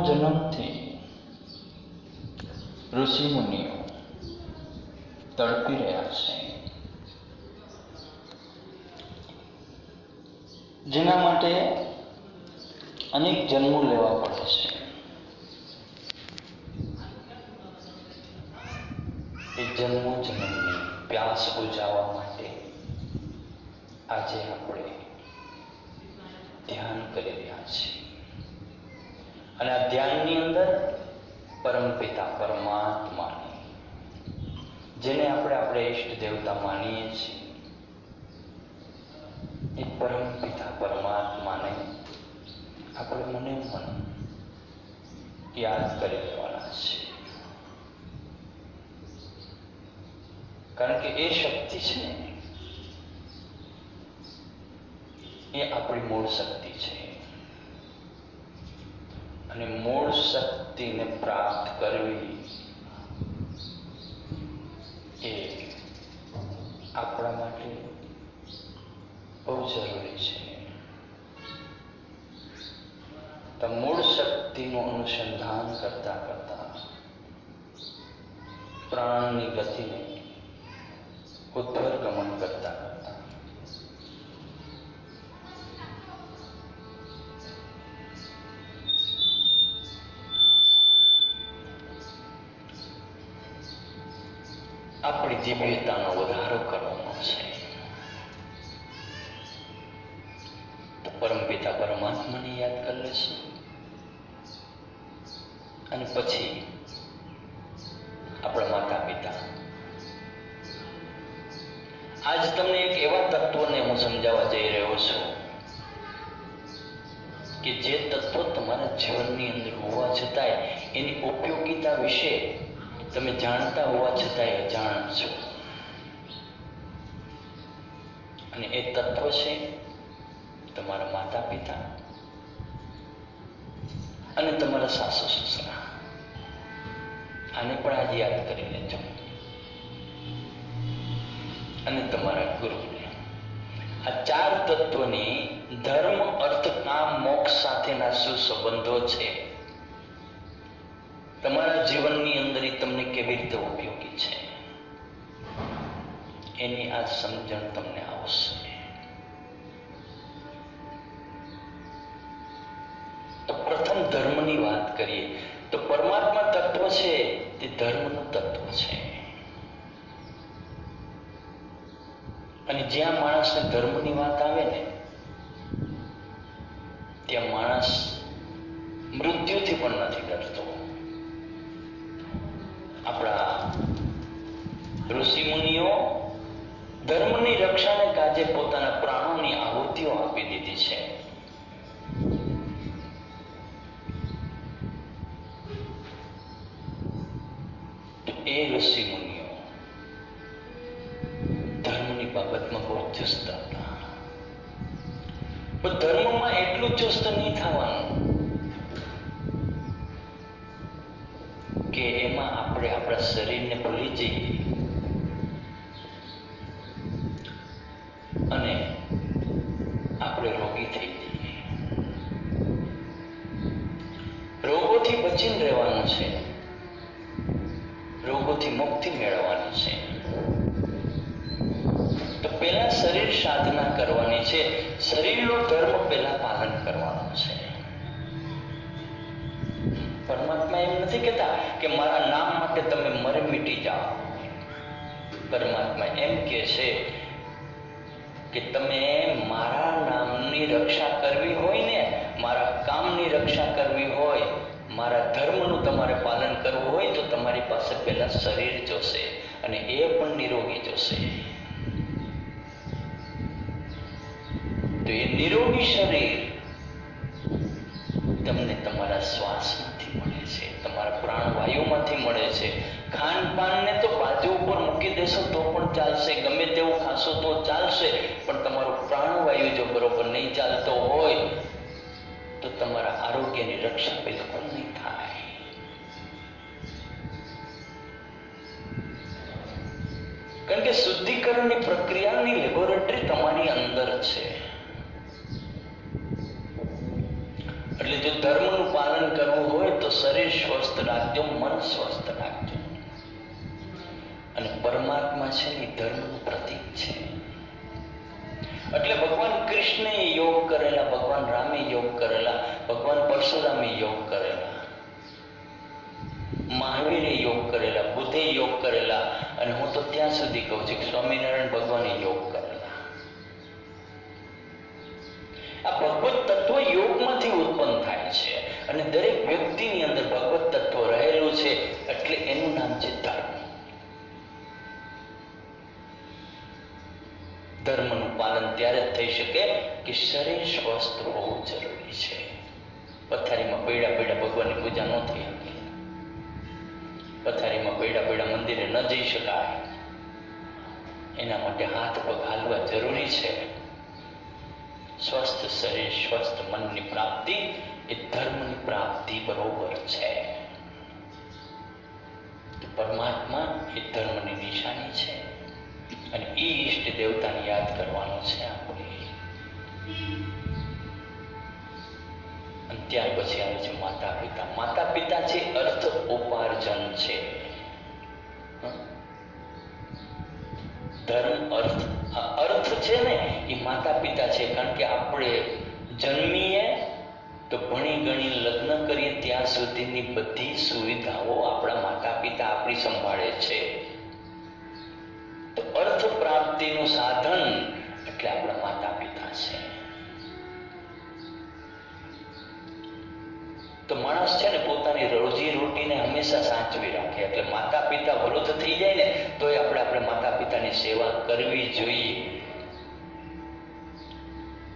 જન્મથી ઋષિમુનિઓ તડપી રહ્યા છે, જેના માટે અનેક જન્મો લેવા પડે છે. એ જન્મો જન્મની પ્યાસ બુઝાવવા માટે આજે આપણે ધ્યાન કરી રહ્યા છીએ. અને આ ધ્યાનની અંદર પરમપિતા પરમાત્માની, જેને આપણે ઈષ્ટ દેવતા માનીએ છીએ, એ પરમપિતા પરમાત્માને આપણે મને મન યાદ કરી લેવાના છે. કારણ કે એ શક્તિ છે એ આપણી મૂળ શક્તિ છે. અને મૂળ શક્તિને પ્રાપ્ત કરવી એ આપણા માટે બહુ જરૂરી છે. તો મૂળ શક્તિનું અનુસંધાન કરતા કરતા પ્રાણની ગતિને ઉદ્ધરગમન કરતા કરતા આપણી દિવ્યતાનો વધારો કરવાનો છે. તો પરમપિતા પરમાત્માને યાદ કરી લેશું અને પછી આપણા માતા પિતા. આજ તમને એક એવા તત્વને હું સમજાવવા જઈ રહ્યો છું કે જે તત્વ તમારા જીવનની અંદર હોવા છતાંય એની ઉપયોગિતા વિશે તમે જાણતા હોવા છતાંય અજાણ છો. અને એ તત્વ છે તમારા માતા પિતા અને તમારા સાસુ સસરા. આને પણ આજે યાદ કરી લેજો. અને તમારા ગુરુને. આ ચાર તત્વની ધર્મ, અર્થ, કામ, મોક્ષ સાથેના શું સંબંધો છે, તમારા જીવનની અંદર તમને કેવી રીતે ઉપયોગી છે, એની આ સમજણ તમને આવશે. તો પ્રથમ ધર્મની વાત કરીએ તો પરમાત્મા તત્વ છે તે ધર્મનું તત્વ છે. અને જ્યાં માણસને ધર્મની વાત આવે ને ત્યાં માણસ મૃત્યુથી પણ નથી ડરતો. આપણા ઋષિ મુનિઓ ધર્મની રક્ષાને કાજે પોતાના પ્રાણોની આહુતિઓ આપી દીધી છે. એ ઋષિ મુનિઓ ધર્મની બાબતમાં બહુ ચુસ્ત હતા. પણ ધર્મમાં એટલું ચુસ્ત નહીં થવાનું કે એમાં આપણે આપણા શરીરને ભૂલી જઈએ અને આપણે રોગી થઈ જઈએ. રોગોથી બચીને રહેવાનું છે, રોગોથી મુક્તિ મેળવવાની છે. તો પહેલા શરીર સાધના કરવાની છે, શરીરનો ધર્મ પહેલા પાલન કરવાનું છે. પરમાત્મા એમ નથી કહેતા કે મારા નામ માટે તમે મરી મીટી જાઓ. પરમાત્મા એમ કહે છે કે તમે મારા નામની રક્ષા કરવી હોય ને, મારા કામની રક્ષા કરવી હોય, મારા ધર્મનું તમારે પાલન કરવું હોય તો તમારી પાસે પહેલા શરીર જોશે અને એ પણ નિરોગી જોશે. તો એ નિરોગી શરીર તમને તમારા શ્વાસમાંથી મળે છે, તમારા પ્રાણવાયુમાંથી મળે છે. ખાનપાનને તો બાજુ ઉપર મૂકી દેશો તો પણ ચાલશે, ગમે તેવું ખાશો તો ચાલશે, પણ તમારો પ્રાણવાયુ જો બરોબર નહીં ચાલતો હોય તો તમારા આરોગ્યની રક્ષા બિલકુલ નહીં થાય. કારણ કે શુદ્ધિકરણની પ્રક્રિયાની લેબોરેટરી તમારી અંદર છે. એટલે જો ધર્મનું પાલન કરવું હોય સ્વસ્થ રાખજો, મન સ્વસ્થ રાખજો. અને પરમાત્મા છે એ ધર્મનું પ્રતીક છે. એટલે ભગવાન કૃષ્ણે યોગ કરેલા, ભગવાન રામે યોગ કરેલા, ભગવાન પરશુરામે યોગ કરેલા, મહાવીરે યોગ કરેલા, બુદ્ધે યોગ કરેલા, અને હું તો ત્યાં સુધી કહું છું કે સ્વામિનારાયણ ભગવાને યોગ કરેલા. આ ભગવત તત્વ યોગમાંથી ઉત્પન્ન થાય છે અને દરેક વ્યક્તિની અંદર ભગવત તત્વ રહેલું છે, એટલે એનું નામ છે ધર્મ. ધર્મનું પાલન ત્યારે જ થઈ શકે કે શરીર સ્વસ્થ હોવું જરૂરી છે. પથારીમાં પડ્યા ભગવાનની પૂજા ન થઈ શકે. પથારીમાં પડ્યા મંદિરે ન જઈ શકાય. એના માટે હાથ પગ હાલવા જરૂરી છે. સ્વસ્થ શરીર, સ્વસ્થ મનની પ્રાપ્તિ એ ધર્મની પ્રાપ્તિ બરોબર છે. તો પરમાત્મા એ ધર્મની નિશાની છે અને એ ઈષ્ટ દેવતાને યાદ કરવાનો છે આપણે. અને ત્યાર પછી આવે છે માતા પિતા. માતા પિતા છે અર્થ ઉપાર્જન છે. ધર્મ અર્થ છે ને એ માતા પિતા છે. કારણ કે આપણે જન્મીએ તો ભણી ગણી લગ્ન કરીએ ત્યાં સુધીની બધી સુવિધાઓ આપણા માતા પિતા આપણી સંભાળે છે. તો અર્થ પ્રાપ્તિનું સાધન એટલે આપણા માતા પિતા છે. તો માણસ છે ને પોતાની રોજી રોટીને હંમેશા સાચવી રાખે. એટલે માતા પિતા વૃદ્ધ થઈ જાય ને તો આપણે માતા પિતાની સેવા કરવી જોઈએ.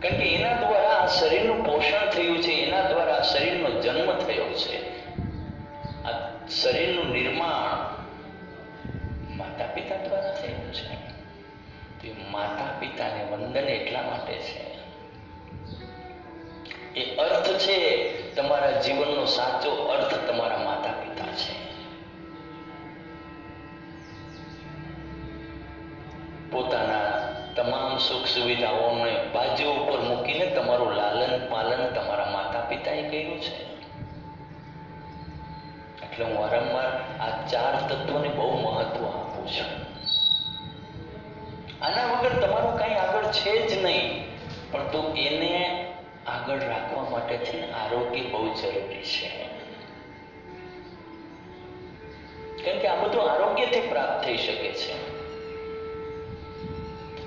કારણ કે એના દ્વારા આ શરીરનું પોષણ થયું છે, એના દ્વારા આ શરીરનો જન્મ થયો છે. આ શરીરનું નિર્માણ માતા પિતા દ્વારા થયું છે. તો માતા પિતાને વંદન એટલા માટે છે. એ અર્થ છે, તમારા જીવનનો સાચો અર્થ તમારા માતા પિતા છે. પોતાના તમામ સુખ સુવિધાઓને બાજુ ઉપર મૂકીને તમારું લાલન પાલન તમારા માતા પિતાએ કર્યું છે. એટલે હું વારંવાર આ ચાર તત્વોને બહુ મહત્વ આપું છું. આના વગર તમારું કઈ આગળ છે જ નહીં. પણ તો એને આગળ રાખવા માટે છે આરોગ્ય બહુ જરૂરી છે. કેમ કે આ બધું આરોગ્યથી પ્રાપ્ત થઈ શકે છે.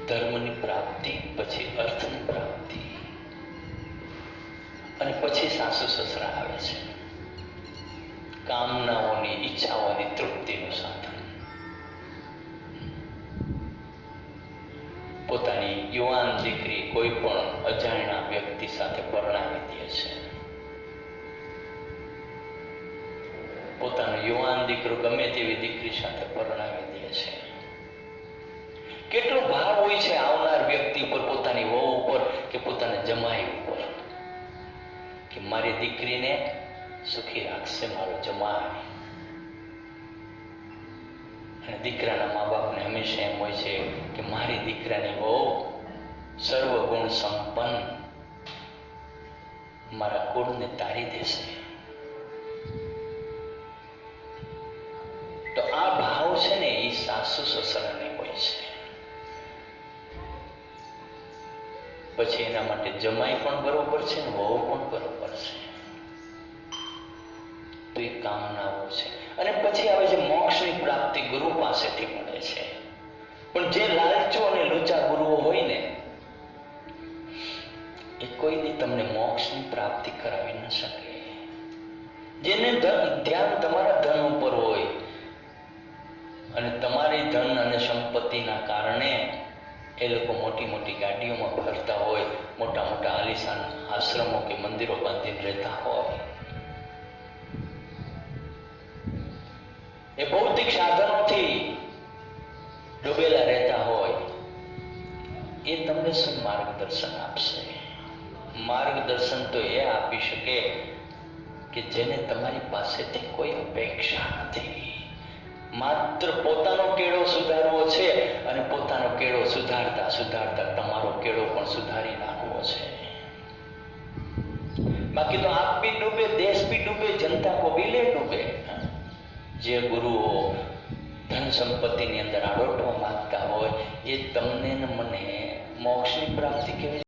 ધર્મની પ્રાપ્તિ, પછી અર્થની પ્રાપ્તિ, અને પછી સાસુ સસરા આવે છે. કામનાઓની, ઈચ્છાઓની તૃપ્તિનું સાધન. પોતાની યુવાન દીકરી કોઈ પણ અજાણ્યા વ્યક્તિ સાથે પરણાવી દે છે. પોતાનો યુવાન દીકરો ગમે તેવી દીકરી સાથે પરણાવી દે છે. કેટલો ભાવ હોય છે આવનાર વ્યક્તિ ઉપર, પોતાની વહુ ઉપર કે પોતાના જમાઈ ઉપર, કે મારી દીકરીને સુખી રાખશે મારો જમાઈ. અને દીકરાના મા બાપને હંમેશા એમ હોય છે કે મારી દીકરાની વહુ સર્વગુણ સંપન્ન મારા કુળને તારી દેશે. તો આ ભાવ છે ને એ સાસુ સસરાને હોય છે. પછી એના માટે જમાઈ પણ બરોબર છે ને વહુ પણ બરોબર છે. તો એ કામનાઓ છે. અને પછી આવે છે મોક્ષની પ્રાપ્તિ, ગુરુ પાસેથી મળે છે. પણ જે લાલચો અને લુચા ગુરુઓ હોય ને એ કોઈ દી તમને મોક્ષની પ્રાપ્તિ કરાવી ન શકે. જેને ધ્યાન તમારા ધન ઉપર હોય અને તમારી ધન અને સંપત્તિના કારણે એ લોકો મોટી મોટી ગાડીઓમાં ફરતા હોય, મોટા મોટા આલિશાન આશ્રમો કે મંદિરો બાંધીને રહેતા હોય, એ ભૌતિક સાધનોથી ડૂબેલા રહેતા હોય, એ તમને શું માર્ગદર્શન આપશે? માર્ગદર્શન તો એ આપી શકે કે જેને તમારી પાસેથી કોઈ અપેક્ષા નથી. માત્ર પોતાનો કેળો સુધારવો છે અને પોતાનો કેળો સુધારતા સુધારતા તમારો કેળો પણ સુધારી નાખવો છે. બાકી તો આપ ભી ડૂબે, દેશ ભી ડૂબે, જનતા કો ભી લે ડૂબે. જે ગુરુઓ ધન સંપત્તિની અંદર આડોટવા માંગતા હોય એ તમને ને મને મોક્ષની પ્રાપ્તિ કેવી